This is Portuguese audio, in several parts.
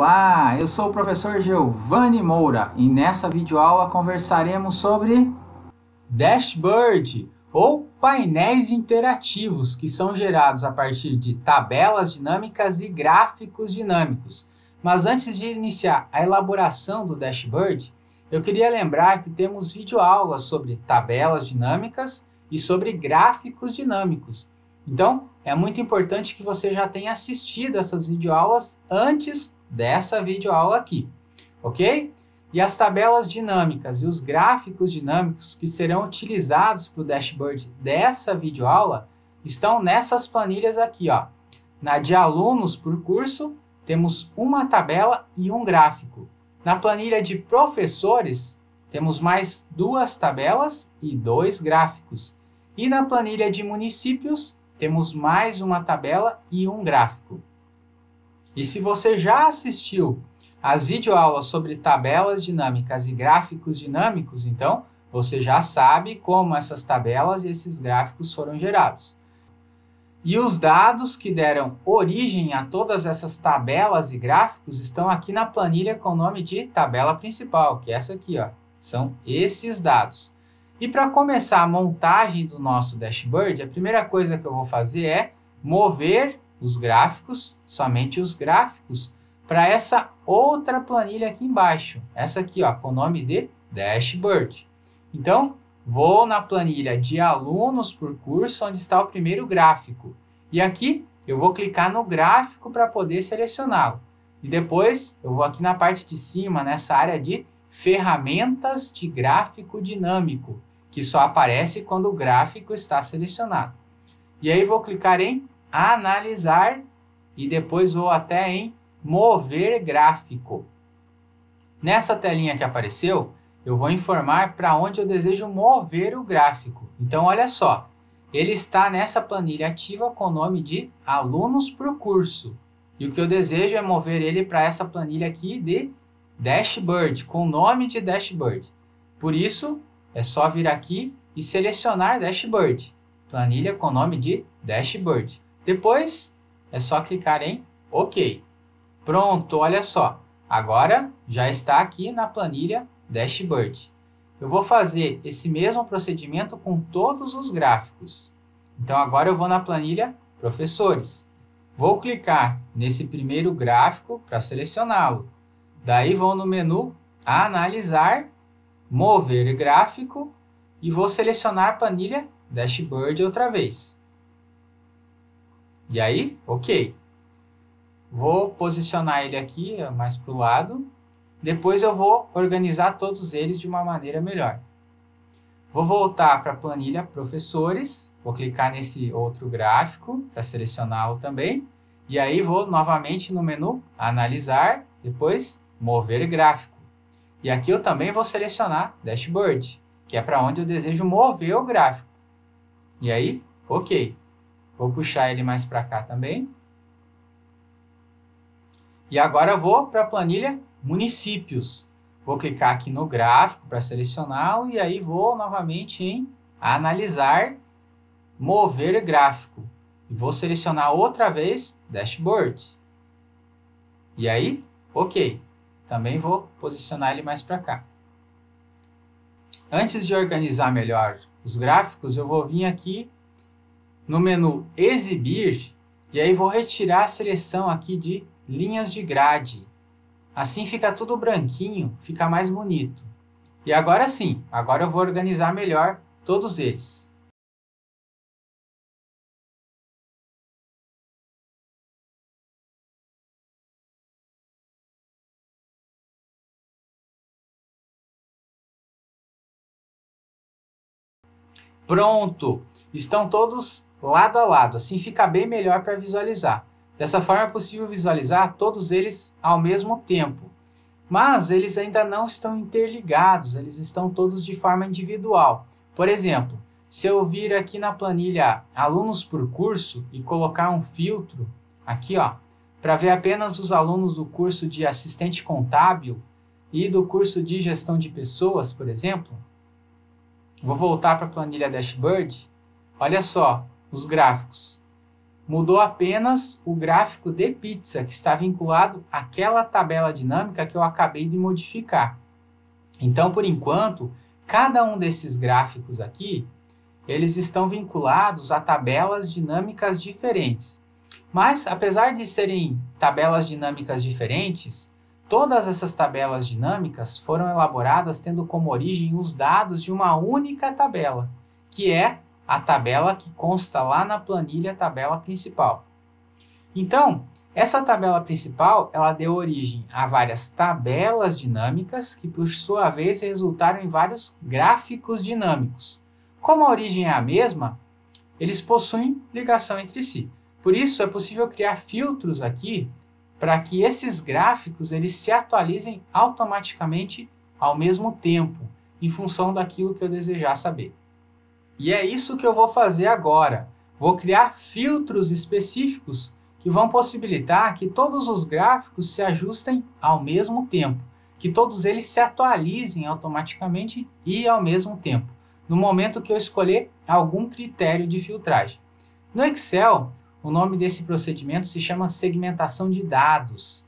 Olá, eu sou o professor Giovanni Moura e nessa videoaula conversaremos sobre Dashboard ou painéis interativos que são gerados a partir de tabelas dinâmicas e gráficos dinâmicos. Mas antes de iniciar a elaboração do Dashboard, eu queria lembrar que temos videoaulas sobre tabelas dinâmicas e sobre gráficos dinâmicos. Então, é muito importante que você já tenha assistido essas videoaulas antes dessa videoaula aqui, ok? E as tabelas dinâmicas e os gráficos dinâmicos que serão utilizados para o dashboard dessa videoaula estão nessas planilhas aqui, ó. Na de alunos por curso, temos uma tabela e um gráfico. Na planilha de professores, temos mais duas tabelas e dois gráficos. E na planilha de municípios, temos mais uma tabela e um gráfico. E se você já assistiu às videoaulas sobre tabelas dinâmicas e gráficos dinâmicos, então você já sabe como essas tabelas e esses gráficos foram gerados. E os dados que deram origem a todas essas tabelas e gráficos estão aqui na planilha com o nome de tabela principal, que é essa aqui, ó. São esses dados. E para começar a montagem do nosso dashboard, a primeira coisa que eu vou fazer é mover os gráficos, somente os gráficos, para essa outra planilha aqui embaixo. Essa aqui, ó, com o nome de Dashboard. Então, vou na planilha de alunos por curso, onde está o primeiro gráfico. E aqui eu vou clicar no gráfico para poder selecioná-lo. E depois eu vou aqui na parte de cima, nessa área de ferramentas de gráfico dinâmico, que só aparece quando o gráfico está selecionado. E aí vou clicar em analisar e depois vou até em mover gráfico. Nessa telinha que apareceu, eu vou informar para onde eu desejo mover o gráfico. Então, olha só, ele está nessa planilha ativa com o nome de alunos por curso. E o que eu desejo é mover ele para essa planilha aqui de Dashboard, com o nome de Dashboard. Por isso, é só vir aqui e selecionar Dashboard, planilha com o nome de Dashboard. Depois, é só clicar em OK. Pronto, olha só. Agora, já está aqui na planilha Dashboard. Eu vou fazer esse mesmo procedimento com todos os gráficos. Então, agora eu vou na planilha Professores. Vou clicar nesse primeiro gráfico para selecioná-lo. Daí, vou no menu Analisar, Mover Gráfico e vou selecionar a planilha Dashboard outra vez. E aí, OK. Vou posicionar ele aqui mais para o lado. Depois eu vou organizar todos eles de uma maneira melhor. Vou voltar para a planilha Professores. Vou clicar nesse outro gráfico para selecioná-lo também. E aí vou novamente no menu Analisar, depois Mover Gráfico. E aqui eu também vou selecionar Dashboard, que é para onde eu desejo mover o gráfico. E aí, OK. Vou puxar ele mais para cá também. E agora eu vou para a planilha Municípios. Vou clicar aqui no gráfico para selecioná-lo e aí vou novamente em Analisar, Mover Gráfico. E vou selecionar outra vez Dashboard. E aí, OK. Também vou posicionar ele mais para cá. Antes de organizar melhor os gráficos, eu vou vir aqui no menu Exibir e aí vou retirar a seleção aqui de linhas de grade. Assim fica tudo branquinho, fica mais bonito. E agora sim, agora eu vou organizar melhor todos eles. Pronto! Estão todos lado a lado, assim fica bem melhor para visualizar. Dessa forma é possível visualizar todos eles ao mesmo tempo. Mas eles ainda não estão interligados, eles estão todos de forma individual. Por exemplo, se eu vir aqui na planilha Alunos por Curso e colocar um filtro aqui, ó, para ver apenas os alunos do curso de Assistente Contábil e do curso de Gestão de Pessoas, por exemplo, vou voltar para a planilha Dashboard. Olha só os gráficos. mudou apenas o gráfico de pizza, que está vinculado àquela tabela dinâmica que eu acabei de modificar. Então, por enquanto, cada um desses gráficos aqui, eles estão vinculados a tabelas dinâmicas diferentes. Mas, apesar de serem tabelas dinâmicas diferentes, todas essas tabelas dinâmicas foram elaboradas tendo como origem os dados de uma única tabela, que é a tabela que consta lá na planilha tabela principal. Então, essa tabela principal, ela deu origem a várias tabelas dinâmicas que, por sua vez, resultaram em vários gráficos dinâmicos. Como a origem é a mesma, eles possuem ligação entre si. Por isso, é possível criar filtros aqui para que esses gráficos eles se atualizem automaticamente ao mesmo tempo, em função daquilo que eu desejar saber. E é isso que eu vou fazer agora. Vou criar filtros específicos que vão possibilitar que todos os gráficos se ajustem ao mesmo tempo, que todos eles se atualizem automaticamente e ao mesmo tempo, no momento que eu escolher algum critério de filtragem. No Excel, o nome desse procedimento se chama segmentação de dados.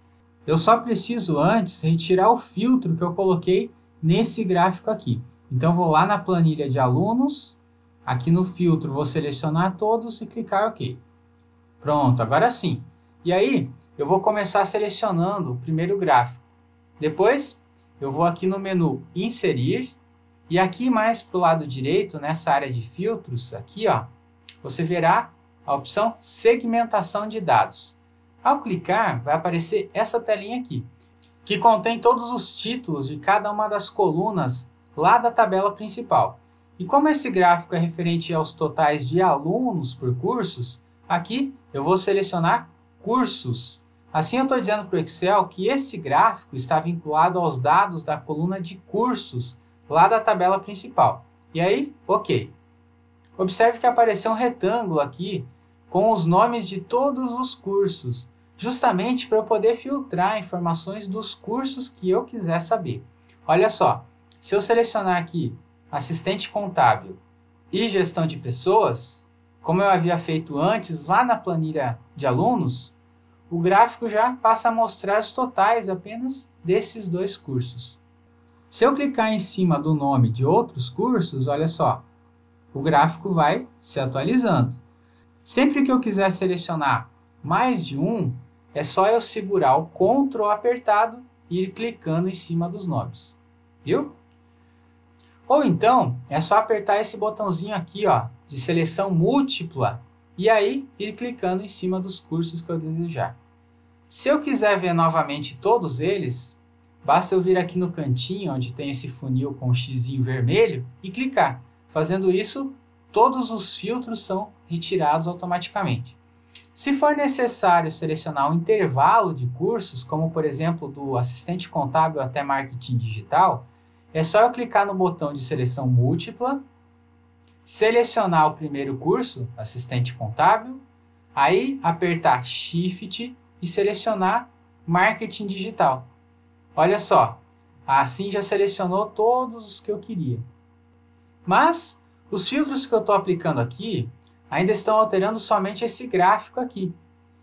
Eu só preciso antes retirar o filtro que eu coloquei nesse gráfico aqui. Então, vou lá na planilha de alunos, aqui no filtro vou selecionar todos e clicar OK. Pronto, agora sim. E aí, eu vou começar selecionando o primeiro gráfico. Depois, eu vou aqui no menu Inserir, e aqui mais para o lado direito, nessa área de filtros, aqui, ó, você verá a opção Segmentação de Dados. Ao clicar, vai aparecer essa telinha aqui, que contém todos os títulos de cada uma das colunas lá da tabela principal. E como esse gráfico é referente aos totais de alunos por cursos, aqui eu vou selecionar cursos. Assim eu estou dizendo para o Excel que esse gráfico está vinculado aos dados da coluna de cursos lá da tabela principal. E aí, OK. Observe que apareceu um retângulo aqui com os nomes de todos os cursos, justamente para eu poder filtrar informações dos cursos que eu quiser saber. Olha só, se eu selecionar aqui assistente contábil e gestão de pessoas, como eu havia feito antes lá na planilha de alunos, o gráfico já passa a mostrar os totais apenas desses dois cursos. Se eu clicar em cima do nome de outros cursos, olha só, o gráfico vai se atualizando. Sempre que eu quiser selecionar mais de um, é só eu segurar o Ctrl apertado e ir clicando em cima dos nomes. Viu? Ou então, é só apertar esse botãozinho aqui, ó, de seleção múltipla, e aí ir clicando em cima dos cursos que eu desejar. Se eu quiser ver novamente todos eles, basta eu vir aqui no cantinho, onde tem esse funil com o xizinho vermelho, e clicar. Fazendo isso, todos os filtros são retirados automaticamente. Se for necessário selecionar um intervalo de cursos, como por exemplo do assistente contábil até marketing digital, é só eu clicar no botão de seleção múltipla, selecionar o primeiro curso, assistente contábil, aí apertar Shift e selecionar marketing digital. Olha só, assim já selecionou todos os que eu queria. Mas os filtros que eu estou aplicando aqui ainda estão alterando somente esse gráfico aqui.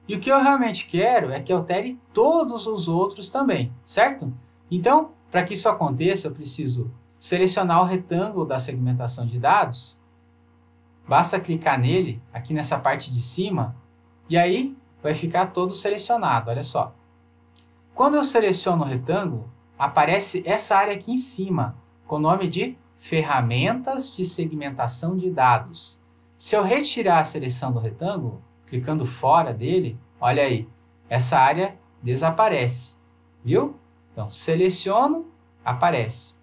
E o que eu realmente quero é que altere todos os outros também, certo? Então, para que isso aconteça, eu preciso selecionar o retângulo da segmentação de dados. Basta clicar nele, aqui nessa parte de cima, e aí vai ficar todo selecionado, olha só. Quando eu seleciono o retângulo, aparece essa área aqui em cima, com o nome de Ferramentas de Segmentação de Dados. Se eu retirar a seleção do retângulo, clicando fora dele, olha aí, essa área desaparece, viu? Então, seleciono, aparece.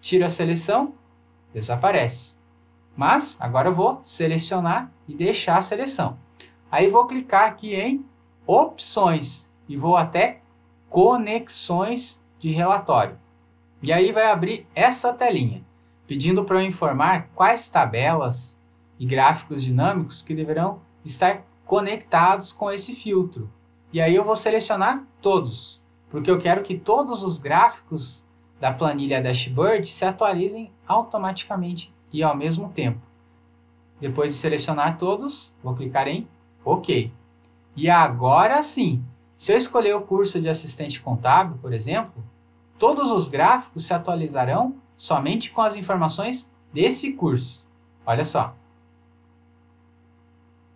Tiro a seleção, desaparece. Mas, agora eu vou selecionar e deixar a seleção. Aí vou clicar aqui em Opções e vou até Conexões de Relatório. E aí vai abrir essa telinha, pedindo para eu informar quais tabelas e gráficos dinâmicos que deverão estar conectados com esse filtro. E aí eu vou selecionar todos, porque eu quero que todos os gráficos da planilha Dashboard se atualizem automaticamente e ao mesmo tempo. Depois de selecionar todos, vou clicar em Ok. E agora sim, se eu escolher o curso de assistente contábil, por exemplo, todos os gráficos se atualizarão somente com as informações desse curso. Olha só.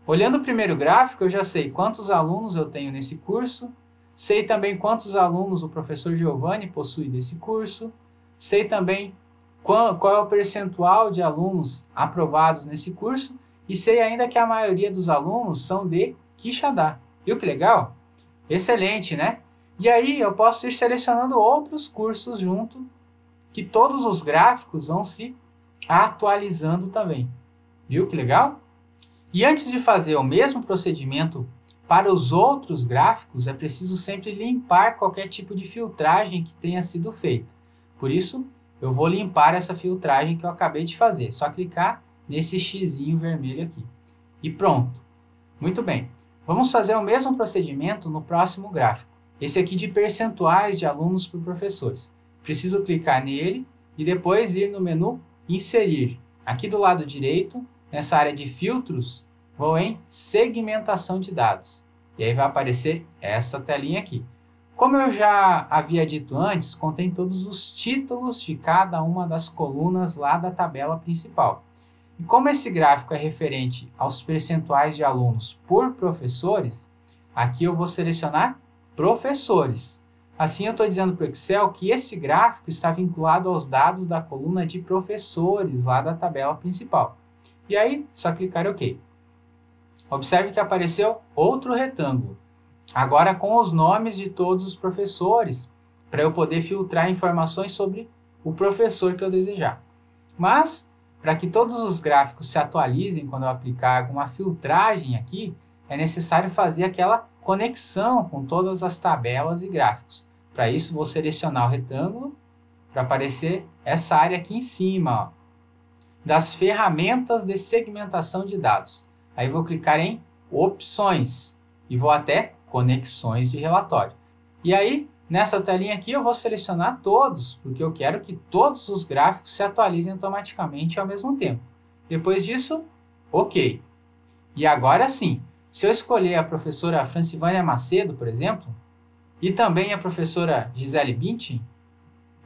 Olhando o primeiro gráfico, eu já sei quantos alunos eu tenho nesse curso, sei também quantos alunos o professor Giovanni possui desse curso, sei também qual é o percentual de alunos aprovados nesse curso e sei ainda que a maioria dos alunos são de Quixadá. Viu que legal? Excelente, né? E aí eu posso ir selecionando outros cursos junto, que todos os gráficos vão se atualizando também. Viu que legal? E antes de fazer o mesmo procedimento para os outros gráficos, é preciso sempre limpar qualquer tipo de filtragem que tenha sido feita. Por isso, eu vou limpar essa filtragem que eu acabei de fazer. Só clicar nesse xizinho vermelho aqui. E pronto. Muito bem. Vamos fazer o mesmo procedimento no próximo gráfico. Esse aqui de percentuais de alunos por professores. Preciso clicar nele e depois ir no menu Inserir. Aqui do lado direito, nessa área de filtros, vou em segmentação de dados. E aí vai aparecer essa telinha aqui. Como eu já havia dito antes, contém todos os títulos de cada uma das colunas lá da tabela principal. E como esse gráfico é referente aos percentuais de alunos por professores, aqui eu vou selecionar professores. Assim eu estou dizendo para o Excel que esse gráfico está vinculado aos dados da coluna de professores lá da tabela principal. E aí, só clicar em OK. Observe que apareceu outro retângulo, agora com os nomes de todos os professores, para eu poder filtrar informações sobre o professor que eu desejar. Mas, para que todos os gráficos se atualizem quando eu aplicar alguma filtragem aqui, é necessário fazer aquela conexão com todas as tabelas e gráficos. Para isso, vou selecionar o retângulo para aparecer essa área aqui em cima, ó, das ferramentas de segmentação de dados. Aí vou clicar em opções e vou até conexões de relatório. E aí, nessa telinha aqui, eu vou selecionar todos, porque eu quero que todos os gráficos se atualizem automaticamente ao mesmo tempo. Depois disso, OK. E agora sim, se eu escolher a professora Francivânia Macedo, por exemplo, e também a professora Gisele Bündchen,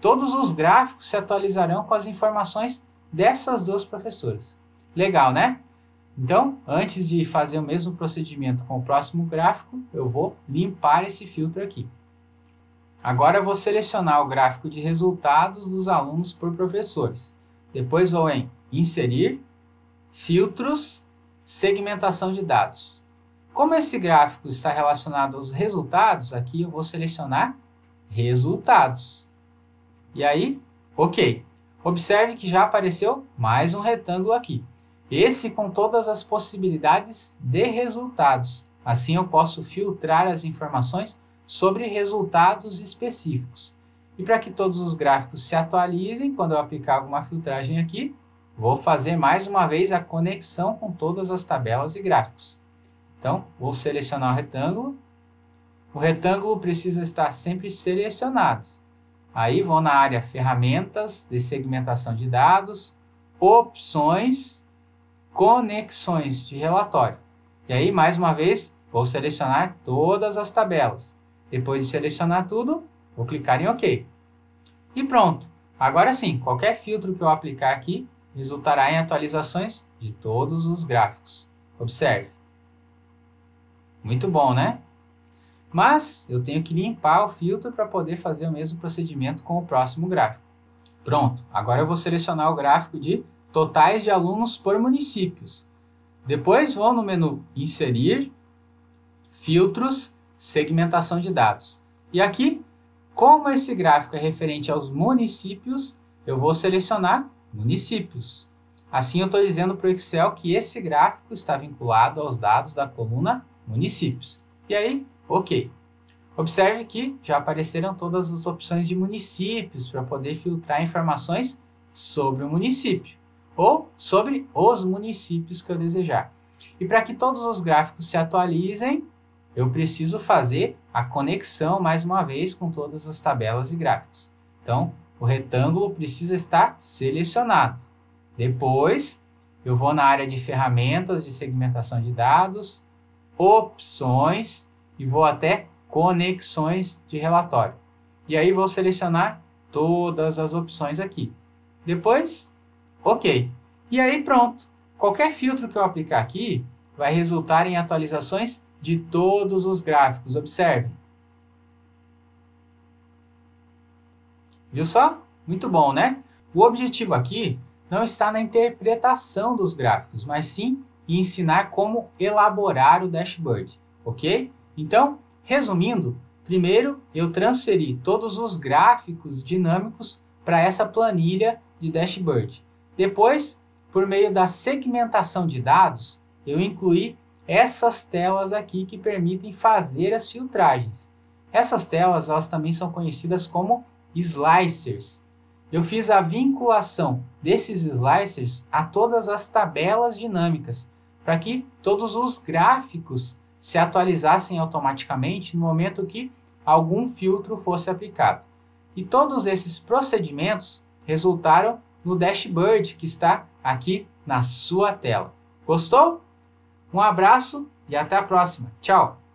todos os gráficos se atualizarão com as informações dessas duas professoras. Legal, né? Então, antes de fazer o mesmo procedimento com o próximo gráfico, eu vou limpar esse filtro aqui. Agora eu vou selecionar o gráfico de resultados dos alunos por professores. Depois vou em Inserir, Filtros, Segmentação de dados. Como esse gráfico está relacionado aos resultados, aqui eu vou selecionar Resultados. E aí, OK. Observe que já apareceu mais um retângulo aqui. Esse com todas as possibilidades de resultados. Assim eu posso filtrar as informações sobre resultados específicos. E para que todos os gráficos se atualizem, quando eu aplicar alguma filtragem aqui, vou fazer mais uma vez a conexão com todas as tabelas e gráficos. Então, vou selecionar o retângulo. O retângulo precisa estar sempre selecionado. Aí vou na área Ferramentas de segmentação de dados, Opções, Conexões de relatório. E aí, mais uma vez, vou selecionar todas as tabelas. Depois de selecionar tudo, vou clicar em OK. E pronto. Agora sim, qualquer filtro que eu aplicar aqui resultará em atualizações de todos os gráficos. Observe. Muito bom, né? Mas eu tenho que limpar o filtro para poder fazer o mesmo procedimento com o próximo gráfico. Pronto. Agora eu vou selecionar o gráfico de totais de alunos por municípios. Depois vou no menu Inserir, Filtros, Segmentação de dados. E aqui, como esse gráfico é referente aos municípios, eu vou selecionar municípios. Assim eu estou dizendo para o Excel que esse gráfico está vinculado aos dados da coluna municípios. E aí, OK. Observe que já apareceram todas as opções de municípios para poder filtrar informações sobre o município ou sobre os municípios que eu desejar. E para que todos os gráficos se atualizem, eu preciso fazer a conexão mais uma vez com todas as tabelas e gráficos. Então, o retângulo precisa estar selecionado. Depois, eu vou na área de ferramentas de segmentação de dados, opções e vou até conexões de relatório. E aí vou selecionar todas as opções aqui. Depois, OK. E aí pronto. Qualquer filtro que eu aplicar aqui vai resultar em atualizações de todos os gráficos. Observe. Viu só? Muito bom, né? O objetivo aqui não está na interpretação dos gráficos, mas sim em ensinar como elaborar o dashboard, ok? Então, resumindo, primeiro eu transferi todos os gráficos dinâmicos para essa planilha de dashboard. Depois, por meio da segmentação de dados, eu incluí essas telas aqui que permitem fazer as filtragens. Essas telas elas também são conhecidas como slicers. Eu fiz a vinculação desses slicers a todas as tabelas dinâmicas, para que todos os gráficos se atualizassem automaticamente no momento que algum filtro fosse aplicado. E todos esses procedimentos resultaram no dashboard que está aqui na sua tela. Gostou? Um abraço e até a próxima. Tchau!